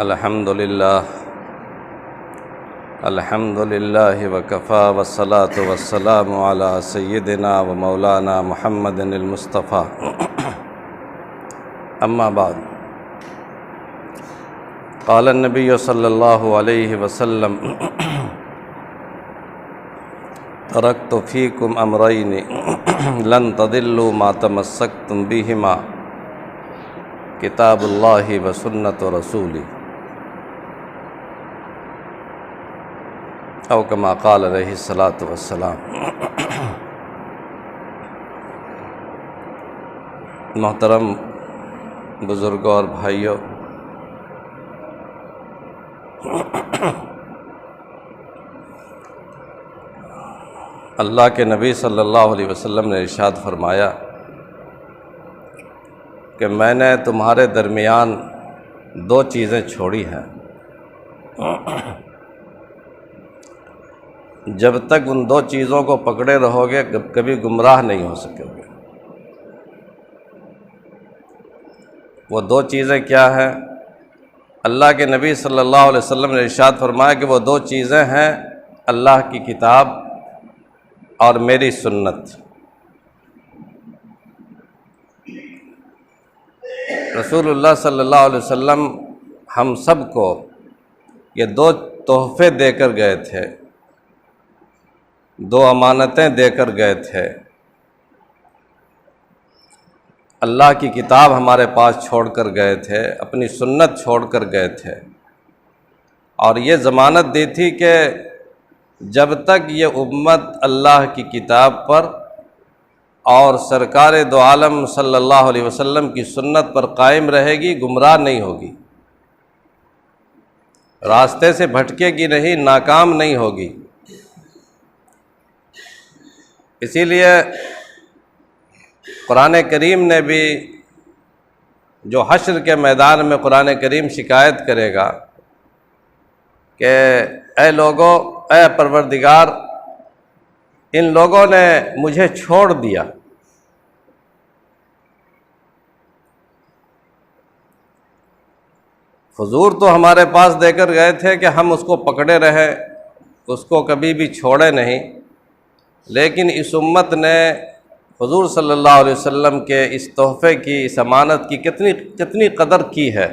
الحمدللہ وکفا والصلاة والسلام علی سیدنا و مولانا محمد المصطفیٰ اما بعد قال النبی صلی اللہ علیہ وسلم ترکت فیکم امرین لن تضلوا ما تمسکتم بہما کتاب اللہ و سنت رسولی او کما قال علیہ الصلاۃ والسلام۔ محترم بزرگوں اور بھائیوں، اللہ کے نبی صلی اللہ علیہ وسلم نے ارشاد فرمایا کہ میں نے تمہارے درمیان دو چیزیں چھوڑی ہیں، جب تک ان دو چیزوں کو پکڑے رہو گے کبھی گمراہ نہیں ہو سکو گے۔ وہ دو چیزیں کیا ہیں؟ اللہ کے نبی صلی اللہ علیہ وسلم نے ارشاد فرمایا کہ وہ دو چیزیں ہیں، اللہ کی کتاب اور میری سنت۔ رسول اللہ صلی اللہ علیہ وسلم ہم سب کو یہ دو تحفے دے کر گئے تھے، دو امانتیں دے کر گئے تھے۔ اللہ کی کتاب ہمارے پاس چھوڑ کر گئے تھے، اپنی سنت چھوڑ کر گئے تھے، اور یہ ضمانت دی تھی کہ جب تک یہ امت اللہ کی کتاب پر اور سرکار دو عالم صلی اللہ علیہ وسلم کی سنت پر قائم رہے گی، گمراہ نہیں ہوگی، راستے سے بھٹکے گی نہیں، ناکام نہیں ہوگی۔ اسی لیے قرآن کریم نے بھی جو حشر کے میدان میں قرآن کریم شکایت کرے گا کہ اے لوگو، اے پروردگار، ان لوگوں نے مجھے چھوڑ دیا، حضور تو ہمارے پاس دے کر گئے تھے کہ ہم اس کو پکڑے رہے، اس کو کبھی بھی چھوڑے نہیں، لیکن اس امت نے حضور صلی اللہ علیہ وسلم کے اس تحفے کی، اس امانت کی کتنی قدر کی ہے۔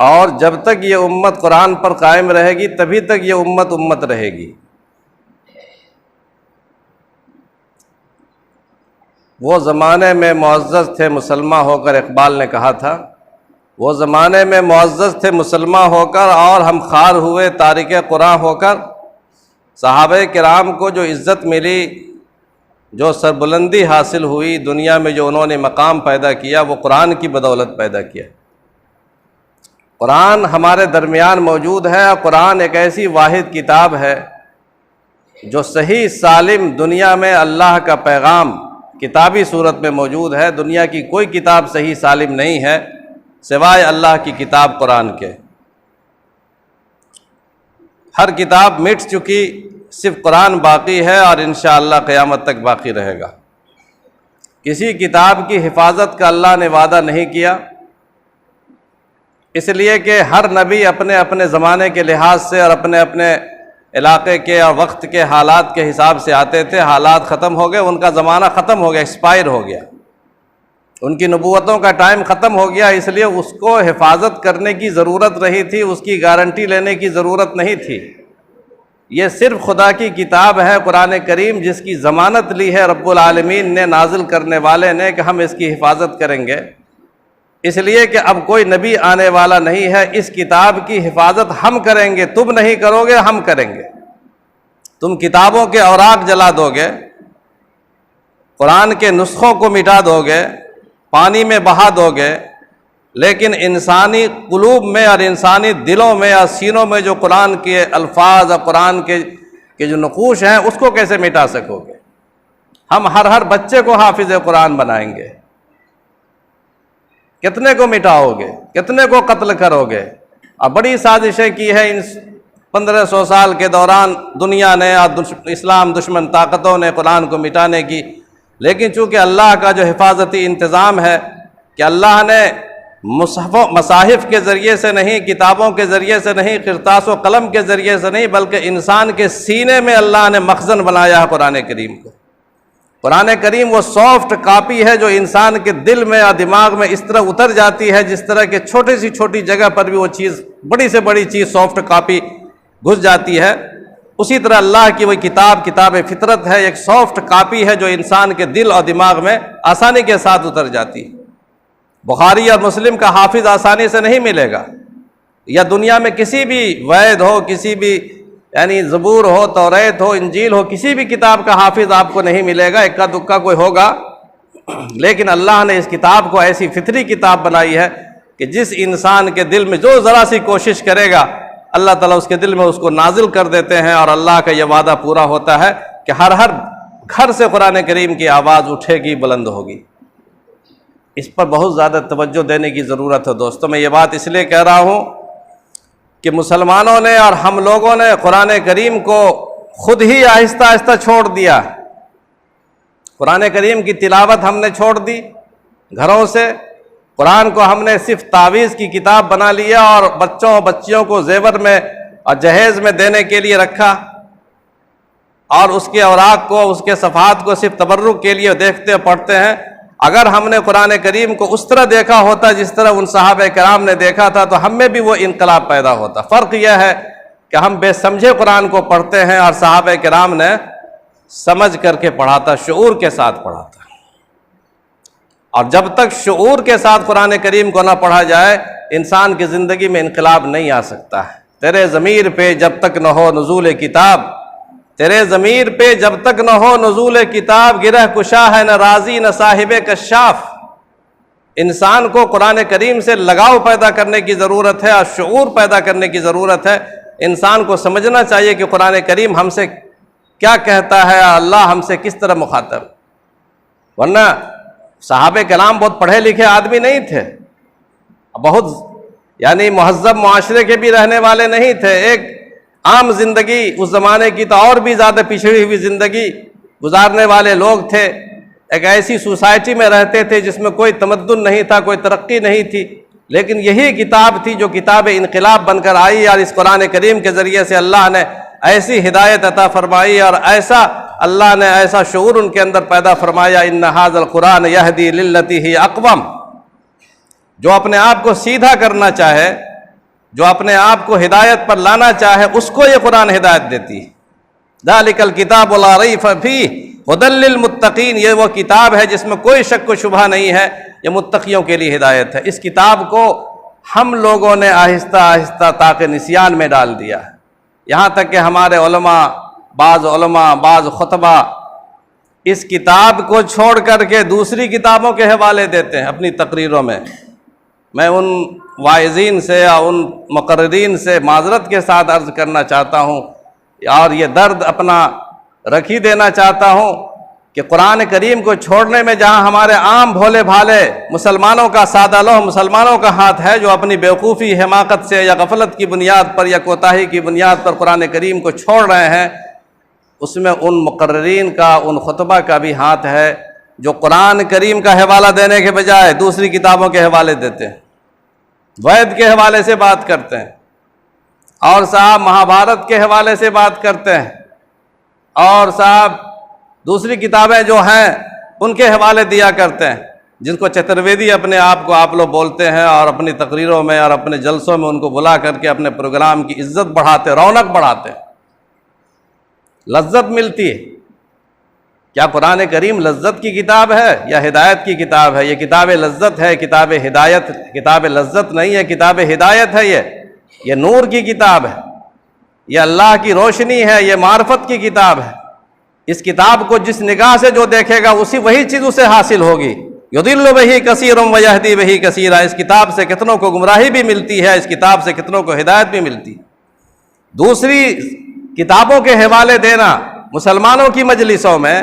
اور جب تک یہ امت قرآن پر قائم رہے گی تبھی تک یہ امت رہے گی۔ وہ زمانے میں معزز تھے مسلمہ ہو کر، اقبال نے کہا تھا، وہ زمانے میں معزز تھے مسلمہ ہو کر، اور ہم خوار ہوئے تارک قرآن ہو کر۔ صحابہ کرام کو جو عزت ملی، جو سربلندی حاصل ہوئی دنیا میں، جو انہوں نے مقام پیدا کیا، وہ قرآن کی بدولت پیدا کیا۔ قرآن ہمارے درمیان موجود ہے، اور قرآن ایک ایسی واحد کتاب ہے جو صحیح سالم دنیا میں اللہ کا پیغام کتابی صورت میں موجود ہے۔ دنیا کی کوئی کتاب صحیح سالم نہیں ہے سوائے اللہ کی کتاب قرآن کے۔ ہر کتاب مٹ چکی، صرف قرآن باقی ہے، اور انشاءاللہ قیامت تک باقی رہے گا۔ کسی کتاب کی حفاظت کا اللہ نے وعدہ نہیں کیا، اس لیے کہ ہر نبی اپنے اپنے زمانے کے لحاظ سے اور اپنے اپنے علاقے کے اور وقت کے حالات کے حساب سے آتے تھے۔ حالات ختم ہو گئے، ان کا زمانہ ختم ہو گیا، ایکسپائر ہو گیا، ان کی نبوتوں کا ٹائم ختم ہو گیا، اس لیے اس کو حفاظت کرنے کی ضرورت رہی تھی، اس کی گارنٹی لینے کی ضرورت نہیں تھی۔ یہ صرف خدا کی کتاب ہے قرآن کریم، جس کی ضمانت لی ہے رب العالمین نے، نازل کرنے والے نے، کہ ہم اس کی حفاظت کریں گے، اس لیے کہ اب کوئی نبی آنے والا نہیں ہے۔ اس کتاب کی حفاظت ہم کریں گے، تم نہیں کرو گے، ہم کریں گے۔ تم کتابوں کے اوراق جلا دو گے، قرآن کے نسخوں کو مٹا دو گے، پانی میں بہا دو گے، لیکن انسانی قلوب میں اور انسانی دلوں میں اور سینوں میں جو قرآن کے الفاظ اور قرآن کے جو نقوش ہیں، اس کو کیسے مٹا سکو گے؟ ہم ہر بچے کو حافظ قرآن بنائیں گے، کتنے کو مٹاؤ گے، کتنے کو قتل کرو گے؟ اور بڑی سازشیں کی ہے ان 1500 سال کے دوران دنیا نے اور اسلام دشمن طاقتوں نے قرآن کو مٹانے کی لیکن چونکہ اللہ کا جو حفاظتی انتظام ہے کہ اللہ نے مصاحف کے ذریعے سے نہیں، کتابوں کے ذریعے سے نہیں، کرتاس و قلم کے ذریعے سے نہیں، بلکہ انسان کے سینے میں اللہ نے مخزن بنایا ہے قرآن کریم کو۔ قرآن کریم وہ سافٹ کاپی ہے جو انسان کے دل میں یا دماغ میں اس طرح اتر جاتی ہے، جس طرح کہ چھوٹی سی چھوٹی جگہ پر بھی وہ چیز، بڑی سے بڑی چیز سافٹ کاپی گھس جاتی ہے۔ اسی طرح اللہ کی وہ کتاب، کتاب فطرت ہے، ایک سافٹ کاپی ہے جو انسان کے دل اور دماغ میں آسانی کے ساتھ اتر جاتی ہے۔ بخاری اور مسلم کا حافظ آسانی سے نہیں ملے گا، یا دنیا میں کسی بھی وید ہو، کسی بھی یعنی زبور ہو، توریت ہو، انجیل ہو، کسی بھی کتاب کا حافظ آپ کو نہیں ملے گا، اکا دکا کوئی ہوگا۔ لیکن اللہ نے اس کتاب کو ایسی فطری کتاب بنائی ہے کہ جس انسان کے دل میں جو ذرا سی کوشش کرے گا، اللہ تعالیٰ اس کے دل میں اس کو نازل کر دیتے ہیں، اور اللہ کا یہ وعدہ پورا ہوتا ہے کہ ہر گھر سے قرآن کریم کی آواز اٹھے گی، بلند ہوگی۔ اس پر بہت زیادہ توجہ دینے کی ضرورت ہے دوستو۔ میں یہ بات اس لیے کہہ رہا ہوں کہ مسلمانوں نے اور ہم لوگوں نے قرآن کریم کو خود ہی آہستہ آہستہ چھوڑ دیا۔ قرآن کریم کی تلاوت ہم نے چھوڑ دی گھروں سے، قرآن کو ہم نے صرف تعویذ کی کتاب بنا لیا اور بچوں اور بچیوں کو زیور میں اور جہیز میں دینے کے لیے رکھا، اور اس کے اوراق کو، اس کے صفحات کو صرف تبرک کے لیے دیکھتے اور پڑھتے ہیں۔ اگر ہم نے قرآن کریم کو اس طرح دیکھا ہوتا جس طرح ان صحابہ کرام نے دیکھا تھا تو ہم میں بھی وہ انقلاب پیدا ہوتا۔ فرق یہ ہے کہ ہم بے سمجھے قرآن کو پڑھتے ہیں، اور صحابہ کرام نے سمجھ کر کے پڑھا تھا، شعور کے ساتھ پڑھا تھا۔ اور جب تک شعور کے ساتھ قرآن کریم کو نہ پڑھا جائے، انسان کی زندگی میں انقلاب نہیں آ سکتا ہے۔ تیرے ضمیر پہ جب تک نہ ہو نزول کتاب، تیرے ضمیر پہ جب تک نہ ہو نزول کتاب، گرہ کشا ہے نہ راضی نہ صاحب کشاف۔ انسان کو قرآن کریم سے لگاؤ پیدا کرنے کی ضرورت ہے، اور شعور پیدا کرنے کی ضرورت ہے۔ انسان کو سمجھنا چاہیے کہ قرآن کریم ہم سے کیا کہتا ہے، اللہ ہم سے کس طرح مخاطب۔ ورنہ صحابہ کرام بہت پڑھے لکھے آدمی نہیں تھے، بہت یعنی مہذب معاشرے کے بھی رہنے والے نہیں تھے، ایک عام زندگی اس زمانے کی تو اور بھی زیادہ پچھڑی ہوئی زندگی گزارنے والے لوگ تھے۔ ایک ایسی سوسائٹی میں رہتے تھے جس میں کوئی تمدن نہیں تھا، کوئی ترقی نہیں تھی، لیکن یہی کتاب تھی جو کتاب انقلاب بن کر آئی، اور اس قرآن کریم کے ذریعے سے اللہ نے ایسی ہدایت عطا فرمائی، اور ایسا اللہ نے ایسا شعور ان کے اندر پیدا فرمایا۔ ان ھذا القرآن یہدی للتی ہی اقوم۔ جو اپنے آپ کو سیدھا کرنا چاہے، جو اپنے آپ کو ہدایت پر لانا چاہے، اس کو یہ قرآن ہدایت دیتی ہے۔ ذالک الکتاب لا ریب فیہ ھدی للمتقین۔ یہ وہ کتاب ہے جس میں کوئی شک و شبہ نہیں ہے، یہ متقیوں کے لیے ہدایت ہے۔ اس کتاب کو ہم لوگوں نے آہستہ آہستہ طاق نسیان میں ڈال دیا ہے، یہاں تک کہ ہمارے علماء، بعض خطبہ اس کتاب کو چھوڑ کر کے دوسری کتابوں کے حوالے دیتے ہیں اپنی تقریروں میں۔ میں ان واعظین سے یا ان مقررین سے معذرت کے ساتھ عرض کرنا چاہتا ہوں، اور یہ درد اپنا رکھ ہی دینا چاہتا ہوں کہ قرآن کریم کو چھوڑنے میں جہاں ہمارے عام بھولے بھالے مسلمانوں کا سادہ لوح مسلمانوں کا ہاتھ ہے، جو اپنی بیوقوفی، حماقت سے یا غفلت کی بنیاد پر یا کوتاہی کی بنیاد پر قرآن کریم کو چھوڑ رہے ہیں، اس میں ان مقررین کا، ان خطبہ کا بھی ہاتھ ہے جو قرآن کریم کا حوالہ دینے کے بجائے دوسری کتابوں کے حوالے دیتے ہیں، وید کے حوالے سے بات کرتے ہیں، اور صاحب مہابھارت کے حوالے سے بات کرتے ہیں، اور صاحب دوسری کتابیں جو ہیں ان کے حوالے دیا کرتے ہیں، جن کو چترویدی اپنے آپ کو آپ لوگ بولتے ہیں، اور اپنی تقریروں میں اور اپنے جلسوں میں ان کو بلا کر کے اپنے پروگرام کی عزت بڑھاتے، رونق بڑھاتے، لذت ملتی ہے۔ کیا قرآن کریم لذت کی کتاب ہے یا ہدایت کی کتاب ہے؟ یہ کتاب لذت ہے، کتاب ہدایت، کتاب لذت نہیں ہے، کتاب ہدایت ہے۔ یہ نور کی کتاب ہے، یہ اللہ کی روشنی ہے، یہ معرفت کی کتاب ہے۔ اس کتاب کو جس نگاہ سے جو دیکھے گا وہی چیز اسے حاصل ہوگی۔ یضل بہ کثیرا ویہدی بہ کثیرا۔ اس کتاب سے کتنوں کو گمراہی بھی ملتی ہے، اس کتاب سے کتنوں کو ہدایت بھی ملتی ہے۔ دوسری کتابوں کے حوالے دینا مسلمانوں کی مجلسوں میں،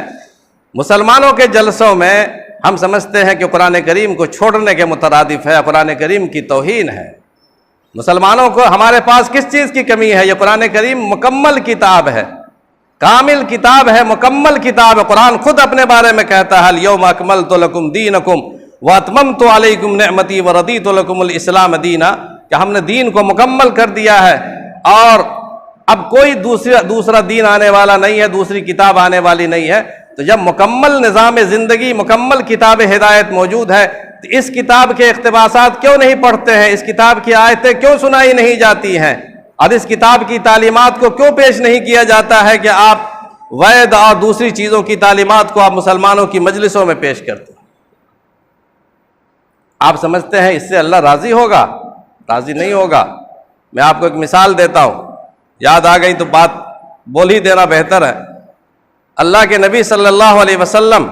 مسلمانوں کے جلسوں میں ہم سمجھتے ہیں کہ قرآن کریم کو چھوڑنے کے مترادف ہے، قرآن کریم کی توہین ہے۔ مسلمانوں کو ہمارے پاس کس چیز کی کمی ہے؟ یہ قرآن کریم مکمل کتاب ہے، کامل کتاب ہے، مکمل کتاب ہے۔ قرآن خود اپنے بارے میں کہتا ہے الیوم اکملت لکم دینکم واتممت علیکم نعمتی ورضیت لکم الاسلام دینا، کہ ہم نے دین کو مکمل کر دیا ہے اور اب کوئی دوسرا دین آنے والا نہیں ہے، دوسری کتاب آنے والی نہیں ہے۔ تو جب مکمل نظام زندگی، مکمل کتاب ہدایت موجود ہے تو اس کتاب کے اقتباسات کیوں نہیں پڑھتے ہیں؟ اس کتاب کی آیتیں کیوں سنائی نہیں جاتی ہیں؟ اور اس کتاب کی تعلیمات کو کیوں پیش نہیں کیا جاتا ہے کہ آپ وید اور دوسری چیزوں کی تعلیمات کو آپ مسلمانوں کی مجلسوں میں پیش کرتے ہیں؟ آپ سمجھتے ہیں اس سے اللہ راضی ہوگا؟ راضی نہیں ہوگا۔ میں آپ کو ایک مثال دیتا ہوں، یاد آ گئی تو بات بول ہی دینا بہتر ہے۔ اللہ کے نبی صلی اللہ علیہ وسلم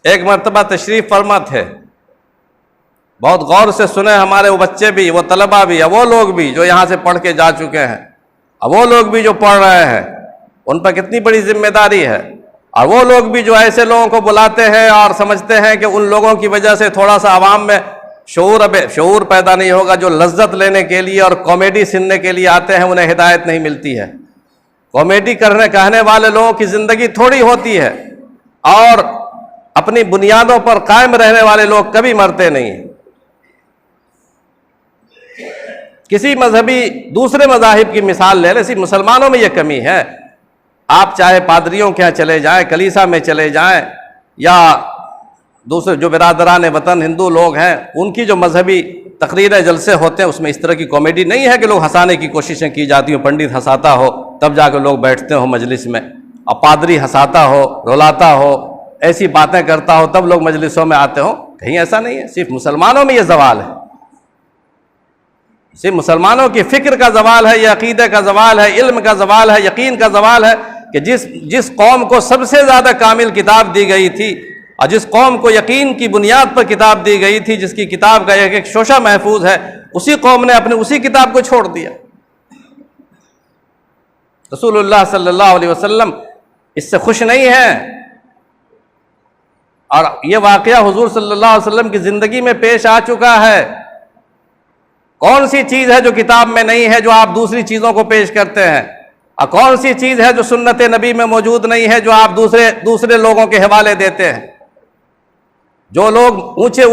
ایک مرتبہ تشریف فرما تھے، بہت غور سے سنیں ہمارے وہ بچے بھی، وہ طلبہ بھی، وہ لوگ بھی جو یہاں سے پڑھ کے جا چکے ہیں، اب وہ لوگ بھی جو پڑھ رہے ہیں، ان پر کتنی بڑی ذمہ داری ہے۔ اور وہ لوگ بھی جو ایسے لوگوں کو بلاتے ہیں اور سمجھتے ہیں کہ ان لوگوں کی وجہ سے تھوڑا سا عوام میں شعور پیدا نہیں ہوگا، جو لذت لینے کے لیے اور کامیڈی سننے کے لیے آتے ہیں، انہیں ہدایت نہیں ملتی ہے۔ کامیڈی کہنے والے لوگوں کی زندگی تھوڑی ہوتی ہے، اور اپنی بنیادوں پر قائم رہنے والے لوگ کبھی مرتے نہیں۔ کسی مذہبی دوسرے مذاہب کی مثال لے لیں، صرف مسلمانوں میں یہ کمی ہے۔ آپ چاہے پادریوں کے یہاں چلے جائیں، کلیسا میں چلے جائیں، یا دوسرے جو برادران وطن ہندو لوگ ہیں، ان کی جو مذہبی تقریریں جلسے ہوتے ہیں، اس میں اس طرح کی کامیڈی نہیں ہے کہ لوگ ہنسانے کی کوششیں کی جاتی ہوں، پنڈت ہنساتا ہو تب جا کے لوگ بیٹھتے ہو مجلس میں، اور پادری ہنساتا ہو، رلاتا ہو، ایسی باتیں کرتا ہو تب لوگ مجلسوں میں آتے ہو۔ کہیں ایسا نہیں ہے، صرف مسلمانوں میں یہ زوال ہے، صرف مسلمانوں کی فکر کا زوال ہے، یہ عقیدے کا زوال ہے، علم کا زوال ہے، یقین کا زوال ہے کہ جس قوم کو سب سے زیادہ کامل کتاب دی گئی تھی، اور جس قوم کو یقین کی بنیاد پر کتاب دی گئی تھی، جس کی کتاب کا ایک ایک شوشہ محفوظ ہے، اسی قوم نے اپنی اسی کتاب کو چھوڑ دیا۔ رسول اللہ صلی اللہ علیہ وسلم اس سے خوش نہیں ہیں، اور یہ واقعہ حضور صلی اللہ علیہ وسلم کی زندگی میں پیش آ چکا ہے۔ کون سی چیز ہے جو کتاب میں نہیں ہے جو آپ دوسری چیزوں کو پیش کرتے ہیں، اور کون سی چیز ہے جو سنت نبی میں موجود نہیں ہے جو آپ دوسرے لوگوں کے حوالے دیتے ہیں؟ جو لوگ اونچے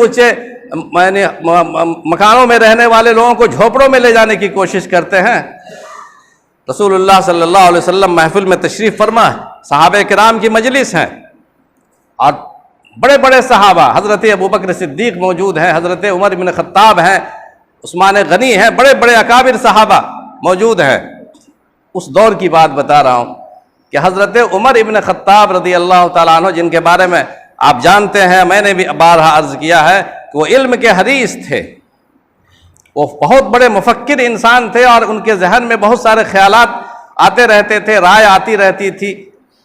مکانوں میں رہنے والے لوگوں کو جھوپڑوں میں لے جانے کی کوشش کرتے ہیں، رسول اللہ صلی اللہ علیہ وسلم محفل میں تشریف فرما ہے، صحابہ کرام کی مجلس ہیں، اور بڑے بڑے صحابہ، حضرت ابوبکر صدیق موجود ہیں، حضرت عمر بن خطاب ہیں، عثمان غنی ہیں، بڑے بڑے اکابر صحابہ موجود ہیں۔ اس دور کی بات بتا رہا ہوں کہ حضرت عمر ابن خطاب رضی اللہ تعالیٰ عنہ، جن کے بارے میں آپ جانتے ہیں، میں نے بھی بارہا عرض کیا ہے کہ وہ علم کے حریص تھے، وہ بہت بڑے مفکر انسان تھے، اور ان کے ذہن میں بہت سارے خیالات آتے رہتے تھے، رائے آتی رہتی تھی،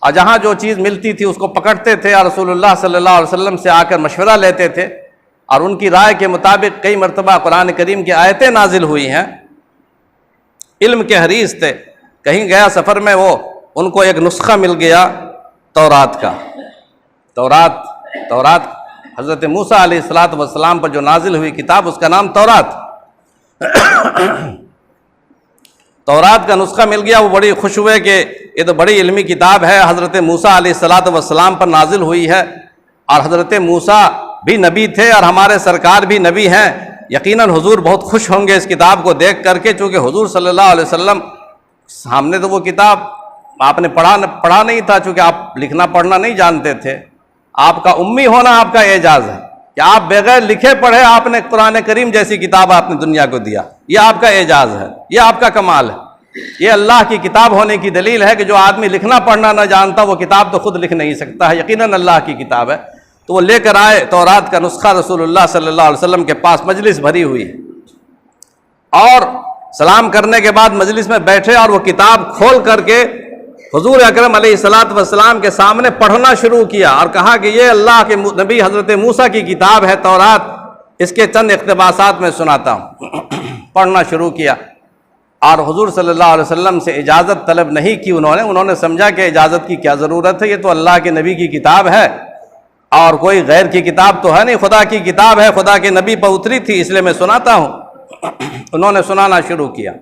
اور جہاں جو چیز ملتی تھی اس کو پکڑتے تھے، اور رسول اللہ صلی اللہ علیہ وسلم سے آ کر مشورہ لیتے تھے، اور ان کی رائے کے مطابق کئی مرتبہ قرآن کریم کی آیتیں نازل ہوئی ہیں۔ علم کے حریص تھے۔ کہیں گیا سفر میں، ان کو ایک نسخہ مل گیا تورات کا۔ تورات حضرت موسیٰ علیہ السلام پر جو نازل ہوئی کتاب، اس کا نام تورات۔ تورات کا نسخہ مل گیا، وہ بڑی خوش ہوئے کہ یہ تو بڑی علمی کتاب ہے، حضرت موسیٰ علیہ السلام پر نازل ہوئی ہے، اور حضرت موسیٰ بھی نبی تھے اور ہمارے سرکار بھی نبی ہیں، یقیناً حضور بہت خوش ہوں گے اس کتاب کو دیکھ کر کے، چونکہ حضور صلی اللہ علیہ وسلم سامنے تو وہ کتاب آپ نے پڑھا نہیں تھا، چونکہ آپ لکھنا پڑھنا نہیں جانتے تھے، آپ کا امی ہونا آپ کا اعجاز ہے کہ آپ بغیر لکھے پڑھے آپ نے قرآن کریم جیسی کتاب آپ نے دنیا کو دیا، یہ آپ کا اعجاز ہے، یہ آپ کا کمال ہے، یہ اللہ کی کتاب ہونے کی دلیل ہے کہ جو آدمی لکھنا پڑھنا نہ جانتا وہ کتاب تو خود لکھ نہیں سکتا ہے، یقیناً اللہ کی کتاب ہے۔ تو وہ لے کر آئے تورات کا نسخہ، رسول اللہ صلی اللہ علیہ وسلم کے پاس مجلس بھری ہوئی ہے، اور سلام کرنے کے بعد مجلس میں بیٹھے، اور وہ کتاب کھول کر کے حضور اکرم علیہ السلام کے سامنے پڑھنا شروع کیا، اور کہا کہ یہ اللہ کے نبی حضرت موسیٰ کی کتاب ہے تورات، اس کے چند اقتباسات میں سناتا ہوں۔ پڑھنا شروع کیا، اور حضور صلی اللہ علیہ وسلم سے اجازت طلب نہیں کی انہوں نے سمجھا کہ اجازت کی کیا ضرورت ہے، یہ تو اللہ کے نبی کی کتاب ہے، اور کوئی غیر کی کتاب تو ہے نہیں، خدا کی کتاب ہے، خدا کے نبی پر اتری تھی، اس لیے میں سناتا ہوں۔ انہوں نے سنانا شروع کیا۔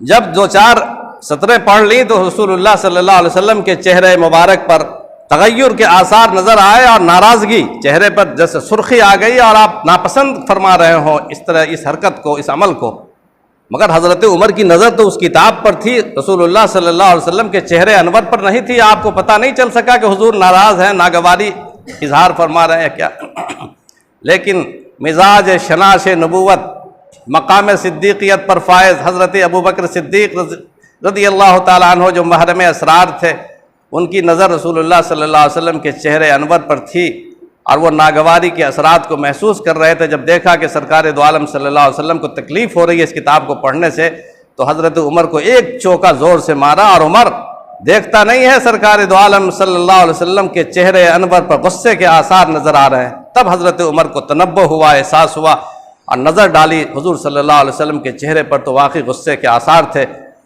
جب دو چار سطریں پڑھ لی تو رسول اللہ صلی اللہ علیہ وسلم کے چہرے مبارک پر تغیر کے آثار نظر آئے اور ناراضگی چہرے پر جیسے سرخی آ گئی اور آپ ناپسند فرما رہے ہوں اس طرح اس حرکت کو، اس عمل کو. مگر حضرت عمر کی نظر تو اس کتاب پر تھی، رسول اللہ صلی اللہ علیہ وسلم کے چہرے انور پر نہیں تھی. آپ کو پتہ نہیں چل سکا کہ حضور ناراض ہیں، ناگواری اظہار فرما رہے ہیں کیا. لیکن مزاج شناش نبوت، مقام صدیقیت پر فائز حضرت ابوبکر صدیق رضی اللہ تعالیٰ عنہ جو محرم اسرار تھے، ان کی نظر رسول اللہ صلی اللہ علیہ وسلم کے چہرے انور پر تھی اور وہ ناگواری کے اثرات کو محسوس کر رہے تھے. جب دیکھا کہ سرکار دو عالم صلی اللہ علیہ وسلم کو تکلیف ہو رہی ہے اس کتاب کو پڑھنے سے، تو حضرت عمر کو ایک چوکا زور سے مارا. اور عمر دیکھتا نہیں ہے سرکار دو عالم صلی اللہ علیہ وسلم کے چہرے انور پر غصے کے آثار نظر آ رہے ہیں. تب حضرت عمر کو تنبہ ہوا، احساس ہوا اور نظر ڈالی حضور صلی اللہ علیہ وسلم کے چہرے پر تو واقعی غصے کے آثار تھے.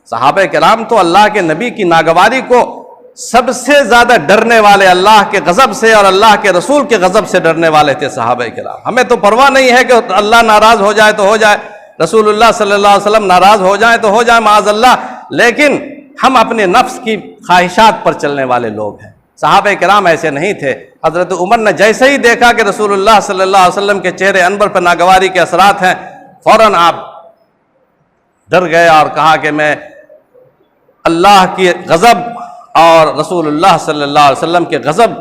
صحابہ کرام تو اللہ کے نبی کی ناگواری کو سب سے زیادہ ڈرنے والے، اللہ کے غضب سے اور اللہ کے رسول کے غضب سے ڈرنے والے تھے صحابہ کرام. ہمیں تو پرواہ نہیں ہے کہ اللہ ناراض ہو جائے تو ہو جائے، رسول اللہ صلی اللہ علیہ وسلم ناراض ہو جائیں تو ہو جائے معاذ اللہ، لیکن ہم اپنے نفس کی خواہشات پر چلنے والے لوگ ہیں. صحابہ کرام ایسے نہیں تھے. حضرت عمر نے جیسے ہی دیکھا کہ رسول اللہ صلی اللہ علیہ وسلم کے چہرے انور پر ناگواری کے اثرات ہیں، فوراً آپ ڈر گئے اور کہا کہ میں اللہ کی غضب اور رسول اللہ صلی اللہ علیہ وسلم کے غضب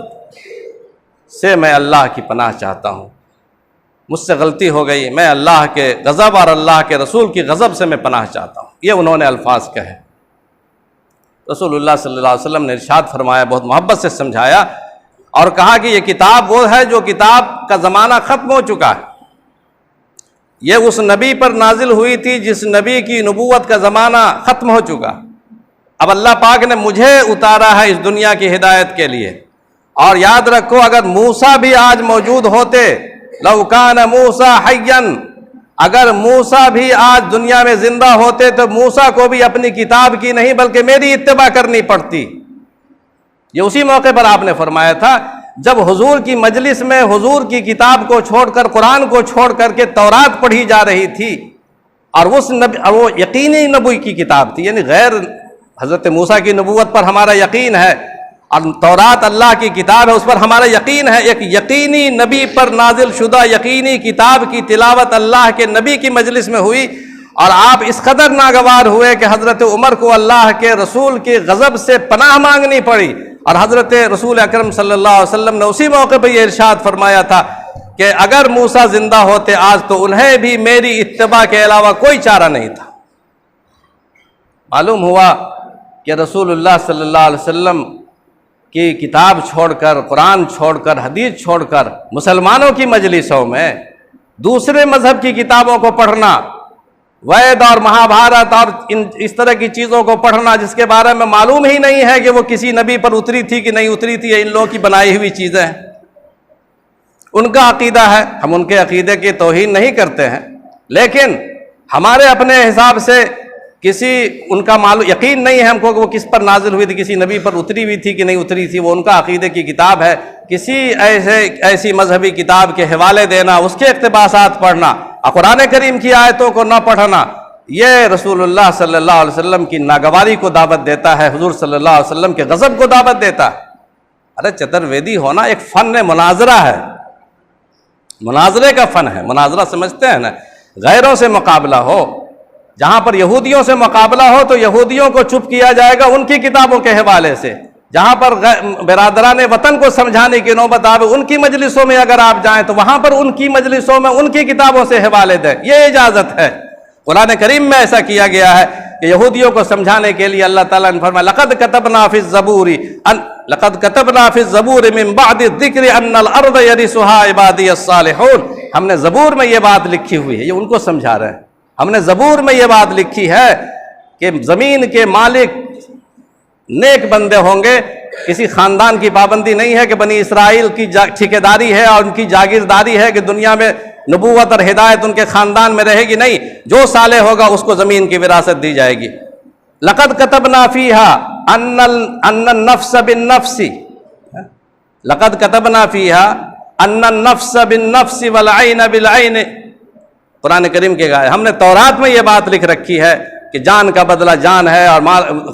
سے میں اللہ کی پناہ چاہتا ہوں. مجھ سے غلطی ہو گئی، میں اللہ کے غضب اور اللہ کے رسول کی غضب سے میں پناہ چاہتا ہوں. یہ انہوں نے الفاظ کہے. رسول اللہ صلی اللہ علیہ وسلم نے ارشاد فرمایا، بہت محبت سے سمجھایا اور کہا کہ یہ کتاب وہ ہے جو کتاب کا زمانہ ختم ہو چکا ہے. یہ اس نبی پر نازل ہوئی تھی جس نبی کی نبوت کا زمانہ ختم ہو چکا. اب اللہ پاک نے مجھے اتارا ہے اس دنیا کی ہدایت کے لیے. اور یاد رکھو، اگر موسیٰ بھی آج موجود ہوتے، لو کان موسیٰ حیا، اگر موسیٰ بھی آج دنیا میں زندہ ہوتے تو موسیٰ کو بھی اپنی کتاب کی نہیں بلکہ میری اتباع کرنی پڑتی. یہ اسی موقع پر آپ نے فرمایا تھا جب حضور کی مجلس میں حضور کی کتاب کو چھوڑ کر، قرآن کو چھوڑ کر کے تورات پڑھی جا رہی تھی، اور وہ یقینی نبی کی کتاب تھی، یعنی غیر حضرت موسیٰ کی نبوت پر ہمارا یقین ہے اور تورات اللہ کی کتاب ہے، اس پر ہمارا یقین ہے. ایک یقینی نبی پر نازل شدہ یقینی کتاب کی تلاوت اللہ کے نبی کی مجلس میں ہوئی، اور آپ اس قدر ناگوار ہوئے کہ حضرت عمر کو اللہ کے رسول کے غضب سے پناہ مانگنی پڑی. اور حضرت رسول اکرم صلی اللہ علیہ وسلم نے اسی موقع پہ یہ ارشاد فرمایا تھا کہ اگر موسیٰ زندہ ہوتے آج تو انہیں بھی میری اتباع کے علاوہ کوئی چارہ نہیں تھا. معلوم ہوا کہ رسول اللہ صلی اللہ علیہ وسلم کی کتاب چھوڑ کر، قرآن چھوڑ کر، حدیث چھوڑ کر مسلمانوں کی مجلسوں میں دوسرے مذہب کی کتابوں کو پڑھنا، وید اور مہابھارت اور اس طرح کی چیزوں کو پڑھنا جس کے بارے میں معلوم ہی نہیں ہے کہ وہ کسی نبی پر اتری تھی کہ نہیں اتری تھی، ان لوگوں کی بنائی ہوئی چیزیں ہیں. ان کا عقیدہ ہے، ہم ان کے عقیدے کی توہین نہیں کرتے ہیں، لیکن ہمارے اپنے حساب سے کسی ان کا یقین نہیں ہے ہم کو کہ وہ کس پر نازل ہوئی تھی، کسی نبی پر اتری ہوئی تھی کہ نہیں اتری تھی. وہ ان کا عقیدے کی کتاب ہے. کسی ایسی مذہبی کتاب کے حوالے دینا، اس کے اقتباسات پڑھنا اور قرآن کریم کی آیتوں کو نہ پڑھنا، یہ رسول اللہ صلی اللہ علیہ وسلم کی ناگواری کو دعوت دیتا ہے، حضور صلی اللہ علیہ وسلم کے غضب کو دعوت دیتا ہے. ارے چترویدی ہونا ایک فن مناظرہ ہے، مناظرے کا فن ہے. مناظرہ سمجھتے ہیں نا، غیروں سے مقابلہ ہو. جہاں پر یہودیوں سے مقابلہ ہو تو یہودیوں کو چپ کیا جائے گا ان کی کتابوں کے حوالے سے. جہاں پر برادران وطن کو سمجھانے کی نوبت آئے ان کی مجلسوں میں اگر آپ جائیں تو وہاں پر ان کی مجلسوں میں ان کی کتابوں سے حوالے دیں. یہ اجازت ہے. قرآن کریم میں ایسا کیا گیا ہے کہ یہودیوں کو سمجھانے کے لیے اللہ تعالیٰ نے فرمایا لقد كتبنا في الزبور من بعد الذکر ان الارض يرثها عبادی الصالحون. ہم نے زبور میں یہ بات لکھی ہوئی ہے، یہ ان کو سمجھا رہے ہیں. ہم نے زبور میں یہ بات لکھی ہے کہ زمین کے مالک نیک بندے ہوں گے. کسی خاندان کی پابندی نہیں ہے کہ بنی اسرائیل کی ٹھیکیداری ہے اور ان کی جاگیرداری ہے کہ دنیا میں نبوت اور ہدایت ان کے خاندان میں رہے گی. نہیں، جو صالح ہوگا اس کو زمین کی وراثت دی جائے گی. لقد كتبنا فيها ان النفس بالنفس، لقد كتبنا فيها ان النفس بالنفس والعين بالعين. قرآن کریم کے گائے ہم نے تورات میں یہ بات لکھ رکھی ہے کہ جان کا بدلہ جان ہے اور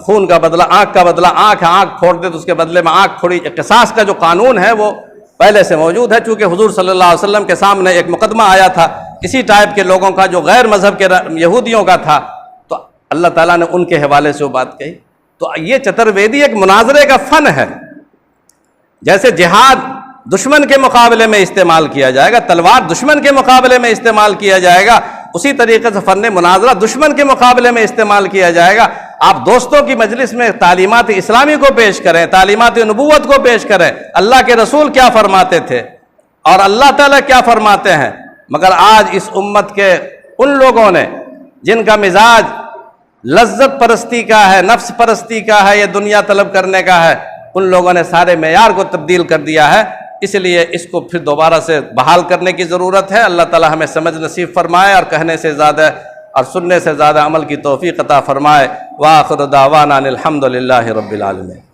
خون کا بدلہ آنکھ کا بدلہ آنکھ ہے، آنکھ پھوڑ دے تو اس کے بدلے میں آنکھ پھوڑی، قصاص کا جو قانون ہے وہ پہلے سے موجود ہے۔ چونکہ حضور صلی اللہ علیہ وسلم کے سامنے ایک مقدمہ آیا تھا اسی ٹائپ کے لوگوں کا جو غیر مذہب کے یہودیوں کا تھا، تو اللہ تعالیٰ نے ان کے حوالے سے وہ بات کہی۔ تو یہ چترویدی ایک مناظرے کا فن ہے، جیسے جہاد دشمن کے مقابلے میں استعمال کیا جائے گا، تلوار دشمن کے مقابلے میں استعمال کیا جائے گا، اسی طریقے سے فن مناظرہ دشمن کے مقابلے میں استعمال کیا جائے گا۔ آپ دوستوں کی مجلس میں تعلیمات اسلامی کو پیش کریں، تعلیمات نبوت کو پیش کریں، اللہ کے رسول کیا فرماتے تھے اور اللہ تعالیٰ کیا فرماتے ہیں۔ مگر آج اس امت کے ان لوگوں نے جن کا مزاج لذت پرستی کا ہے، نفس پرستی کا ہے، یا دنیا طلب کرنے کا ہے، ان لوگوں نے سارے معیار کو تبدیل کر دیا ہے۔ اس لیے اس کو پھر دوبارہ سے بحال کرنے کی ضرورت ہے۔ اللہ تعالی ہمیں سمجھ نصیب فرمائے اور کہنے سے زیادہ اور سننے سے زیادہ عمل کی توفیق عطا فرمائے۔ وآخر دعوانا الحمد للہ رب العالمین۔